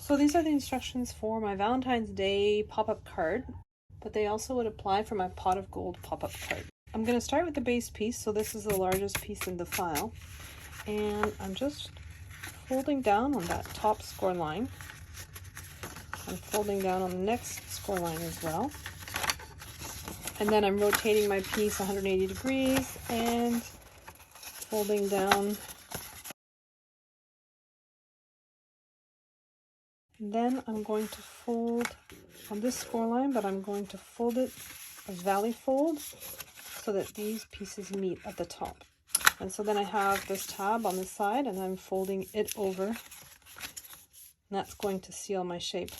So these are the instructions for my Valentine's Day pop-up card, but they also would apply for my pot of gold pop-up card. I'm going to start with the base piece, so this is the largest piece in the file, and I'm just folding down on that top score line. I'm folding down on the next score line as well, and then I'm rotating my piece 180 degrees and folding down. Then I'm going to fold on this score line, but I'm going to fold it a valley fold so that these pieces meet at the top. And so then I have this tab on the side and I'm folding it over, and that's going to seal my shape.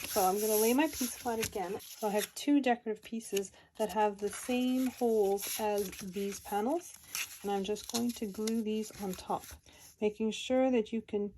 So I'm going to lay my piece flat again. So I have two decorative pieces that have the same holes as these panels, and I'm just going to glue these on top, making sure that you can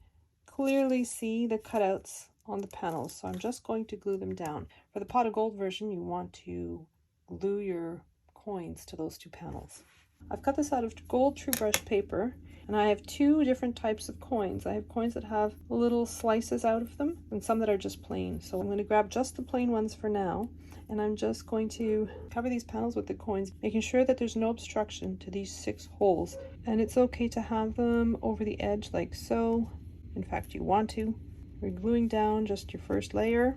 clearly see the cutouts on the panels. So I'm just going to glue them down. For the pot of gold version, you want to glue your coins to those two panels. I've cut this out of gold true brush paper, and I have two different types of coins. I have coins that have little slices out of them and some that are just plain. So I'm going to grab just the plain ones for now, and I'm just going to cover these panels with the coins, making sure that there's no obstruction to these 6 holes. And it's okay to have them over the edge like so. In fact, you want to. We're gluing down just your first layer.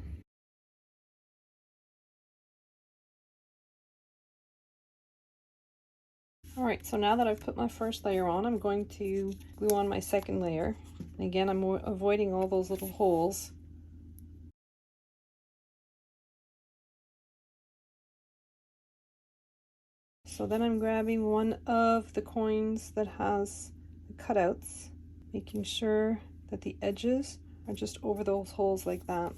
Alright, so now that I've put my first layer on, I'm going to glue on my second layer. And again, I'm avoiding all those little holes. So then I'm grabbing one of the coins that has the cutouts, making sure that the edges are just over those holes like that.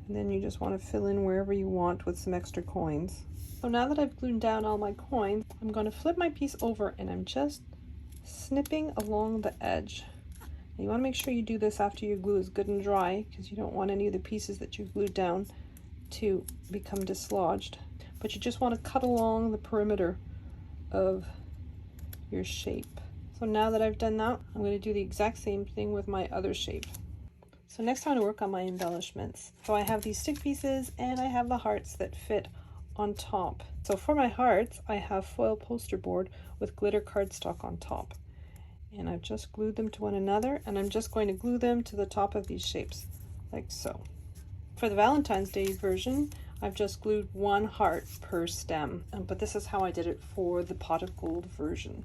And then you just want to fill in wherever you want with some extra coins. So now that I've glued down all my coins, I'm going to flip my piece over and I'm just snipping along the edge. And you want to make sure you do this after your glue is good and dry, because you don't want any of the pieces that you glued down to become dislodged. But you just want to cut along the perimeter of your shape. So now that I've done that, I'm going to do the exact same thing with my other shape. So next I'm going to work on my embellishments. So I have these stick pieces and I have the hearts that fit on top. So for my hearts, I have foil poster board with glitter cardstock on top. And I've just glued them to one another, and I'm just going to glue them to the top of these shapes, like so. For the Valentine's Day version, I've just glued one heart per stem, but this is how I did it for the pot of gold version.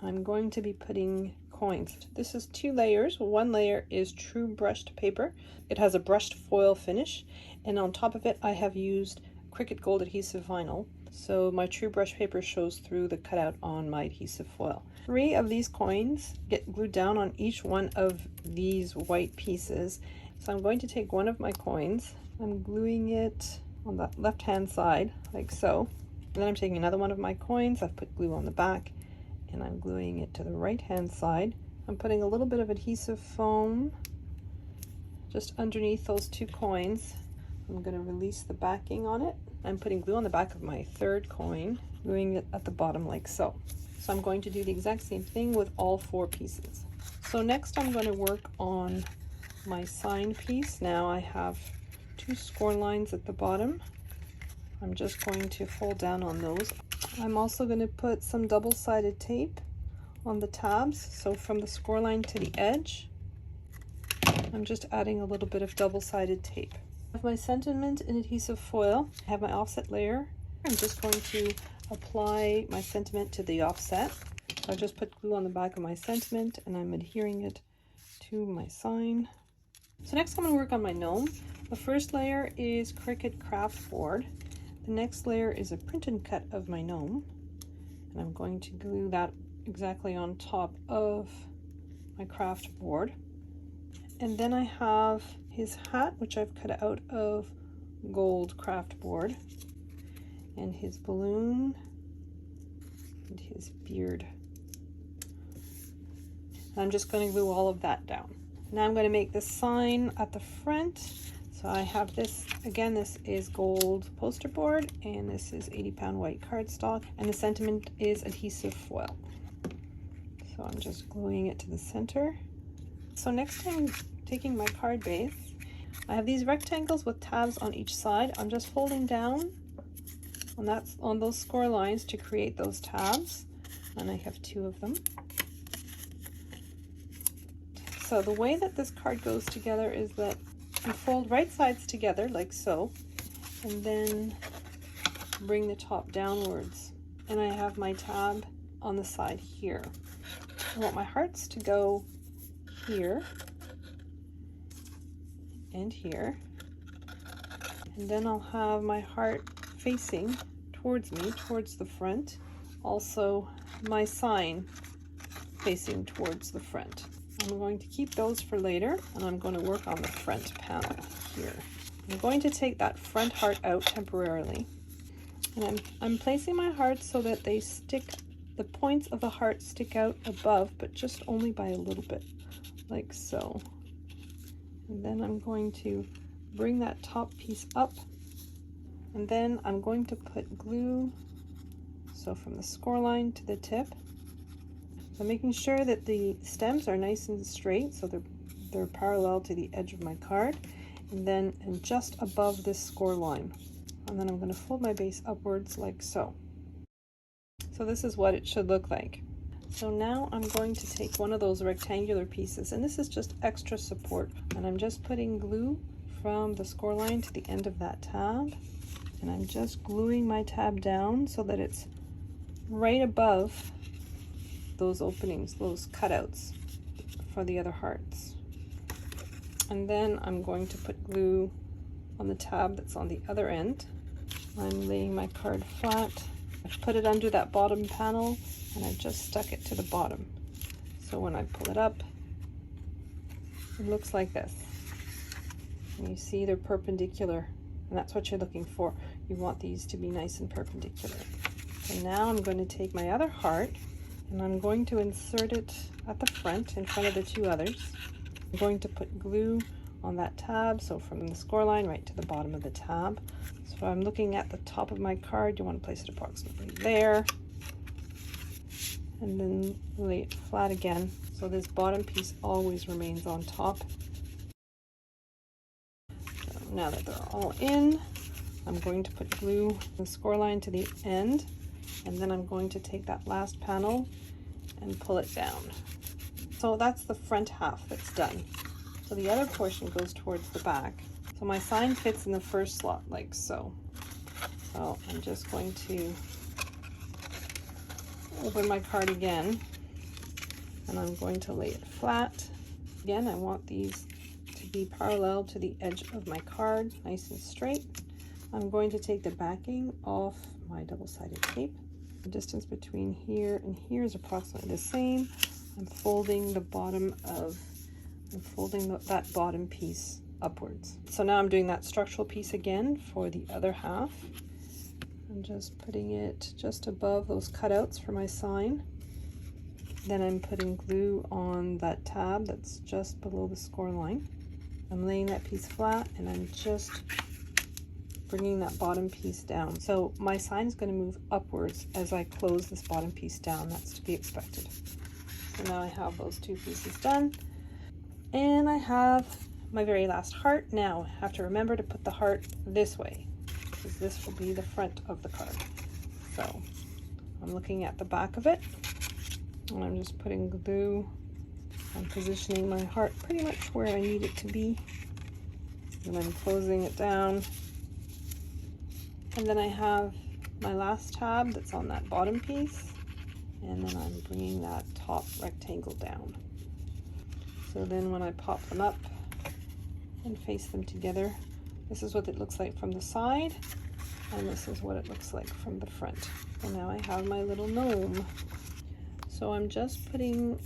I'm going to be putting coins. This is 2 layers. One layer is true brushed paper. It has a brushed foil finish, and on top of it I have used Cricut Gold adhesive vinyl, so my true brush paper shows through the cutout on my adhesive foil. 3 of these coins get glued down on each one of these white pieces. So I'm going to take one of my coins, I'm gluing it on the left hand side like so, and then I'm taking another one of my coins, I've put glue on the back, and I'm gluing it to the right hand side. I'm putting a little bit of adhesive foam just underneath those 2 coins. I'm going to release the backing on it. I'm putting glue on the back of my 3rd coin, gluing it at the bottom like so. So I'm going to do the exact same thing with all 4 pieces. So next I'm going to work on my sign piece. Now I have 2 score lines at the bottom. I'm just going to fold down on those. I'm also going to put some double-sided tape on the tabs. So from the score line to the edge, I'm just adding a little bit of double-sided tape. I have my sentiment in adhesive foil. I have my offset layer. I'm just going to apply my sentiment to the offset. So I just put glue on the back of my sentiment and I'm adhering it to my sign. So next I'm going to work on my gnome. The first layer is Cricut craft board. The next layer is a print and cut of my gnome, and I'm going to glue that exactly on top of my craft board. And then I have his hat, which I've cut out of gold craft board, and his balloon and his beard. I'm just going to glue all of that down. Now I'm going to make the sign at the front. So I have this, again, this is gold poster board, and this is 80-pound white cardstock, and the sentiment is adhesive foil. So I'm just gluing it to the center. So next I'm taking my card base. I have these rectangles with tabs on each side. I'm just folding down on those score lines to create those tabs, and I have 2 of them. So the way that this card goes together is that you fold right sides together like so, and then bring the top downwards. And I have my tab on the side here. I want my hearts to go here and here. And then I'll have my heart facing towards me, towards the front. Also, my sign facing towards the front. I'm going to keep those for later, and I'm going to work on the front panel here. I'm going to take that front heart out temporarily, and I'm placing my hearts so that they stick, the points of the heart stick out above, but just only by a little bit, like so. And then I'm going to bring that top piece up, and then I'm going to put glue, so from the score line to the tip. I'm making sure that the stems are nice and straight, so they're parallel to the edge of my card, and just above this score line. And then I'm going to fold my base upwards like so. So this is what it should look like. So now I'm going to take one of those rectangular pieces, and this is just extra support, and I'm just putting glue from the score line to the end of that tab, and I'm just gluing my tab down so that it's right above those openings, those cutouts for the other hearts. And then I'm going to put glue on the tab that's on the other end. I'm laying my card flat. I've put it under that bottom panel, and I've just stuck it to the bottom. So when I pull it up, it looks like this. And you see they're perpendicular, and that's what you're looking for. You want these to be nice and perpendicular. So now I'm going to take my other heart, and I'm going to insert it at the front in front of the 2 others. I'm going to put glue on that tab, so from the score line right to the bottom of the tab. So I'm looking at the top of my card. You want to place it approximately there, and then lay it flat again, so this bottom piece always remains on top. So now that they're all in, I'm going to put glue the score line to the end, and then I'm going to take that last panel and pull it down. So that's the front half that's done. So the other portion goes towards the back. So my sign fits in the first slot like so. So I'm just going to open my card again, and I'm going to lay it flat. Again, I want these to be parallel to the edge of my card, nice and straight. I'm going to take the backing off my double-sided tape. The distance between here and here is approximately the same. I'm folding the bottom of, that bottom piece upwards. So now I'm doing that structural piece again for the other half. I'm just putting it just above those cutouts for my sign. Then I'm putting glue on that tab that's just below the score line. I'm laying that piece flat, and I'm just bringing that bottom piece down. So my sign is going to move upwards as I close this bottom piece down. That's to be expected. So now I have those 2 pieces done, and I have my very last heart. Now I have to remember to put the heart this way, because this will be the front of the card. So I'm looking at the back of it, and I'm just putting glue. I'm positioning my heart pretty much where I need it to be, and I'm closing it down. And then I have my last tab that's on that bottom piece, and then I'm bringing that top rectangle down. So then when I pop them up and face them together, this is what it looks like from the side, and this is what it looks like from the front. And now I have my little gnome. So I'm just putting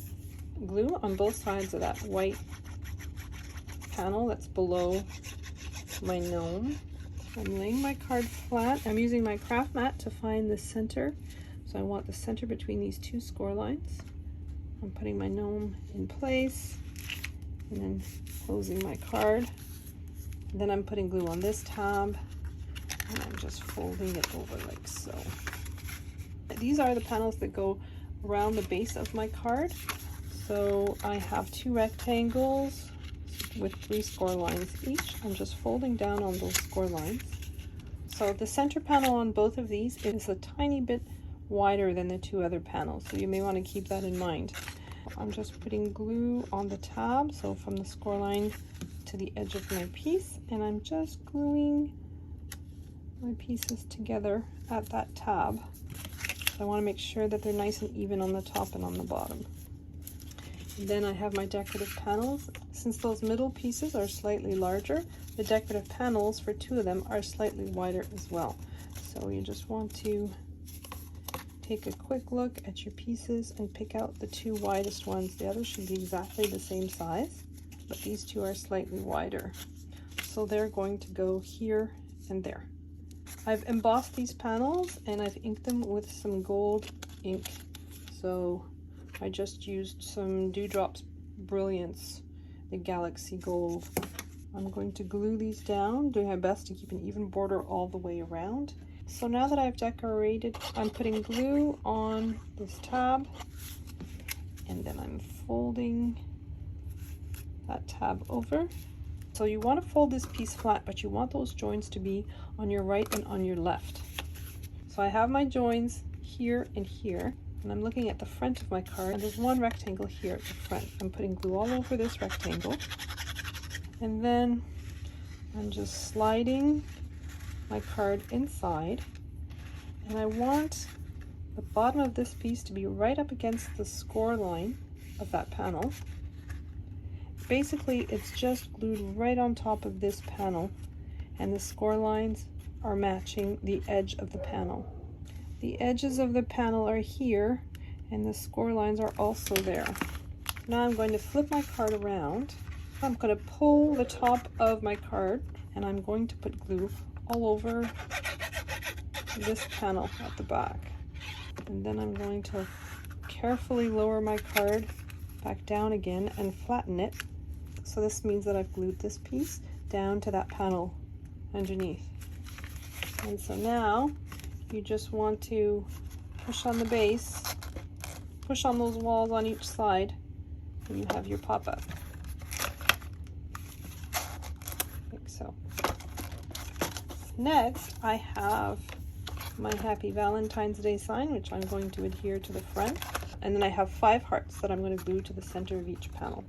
glue on both sides of that white panel that's below my gnome. I'm laying my card flat. I'm using my craft mat to find the center. So I want the center between these 2 score lines. I'm putting my gnome in place, and then closing my card. And then I'm putting glue on this tab, and I'm just folding it over like so. These are the panels that go around the base of my card. So I have 2 rectangles with 3 score lines each. I'm just folding down on those score lines. So the center panel on both of these is a tiny bit wider than the 2 other panels, so you may want to keep that in mind. I'm just putting glue on the tab, so from the score line to the edge of my piece, and I'm just gluing my pieces together at that tab. So I want to make sure that they're nice and even on the top and on the bottom. And then I have my decorative panels. Since those middle pieces are slightly larger, the decorative panels for 2 of them are slightly wider as well. So you just want to take a quick look at your pieces and pick out the 2 widest ones. The others should be exactly the same size, but these 2 are slightly wider. So they're going to go here and there. I've embossed these panels and I've inked them with some gold ink. So I just used some Dewdrops Brilliance, the Galaxy Gold. I'm going to glue these down, doing my best to keep an even border all the way around. So now that I've decorated, I'm putting glue on this tab, and then I'm folding that tab over. So you want to fold this piece flat, but you want those joins to be on your right and on your left. So I have my joins here and here, and I'm looking at the front of my card, and there's 1 rectangle here at the front. I'm putting glue all over this rectangle, and then I'm just sliding my card inside, and I want the bottom of this piece to be right up against the score line of that panel. Basically, it's just glued right on top of this panel, and the score lines are matching the edge of the panel. The edges of the panel are here, and the score lines are also there. Now I'm going to flip my card around. I'm going to pull the top of my card, and I'm going to put glue all over this panel at the back. And then I'm going to carefully lower my card back down again and flatten it. So this means that I've glued this piece down to that panel underneath. And so now you just want to push on the base, push on those walls on each side, and you have your pop-up. Like so. Next, I have my Happy Valentine's Day sign, which I'm going to adhere to the front. And then I have 5 hearts that I'm going to glue to the center of each panel.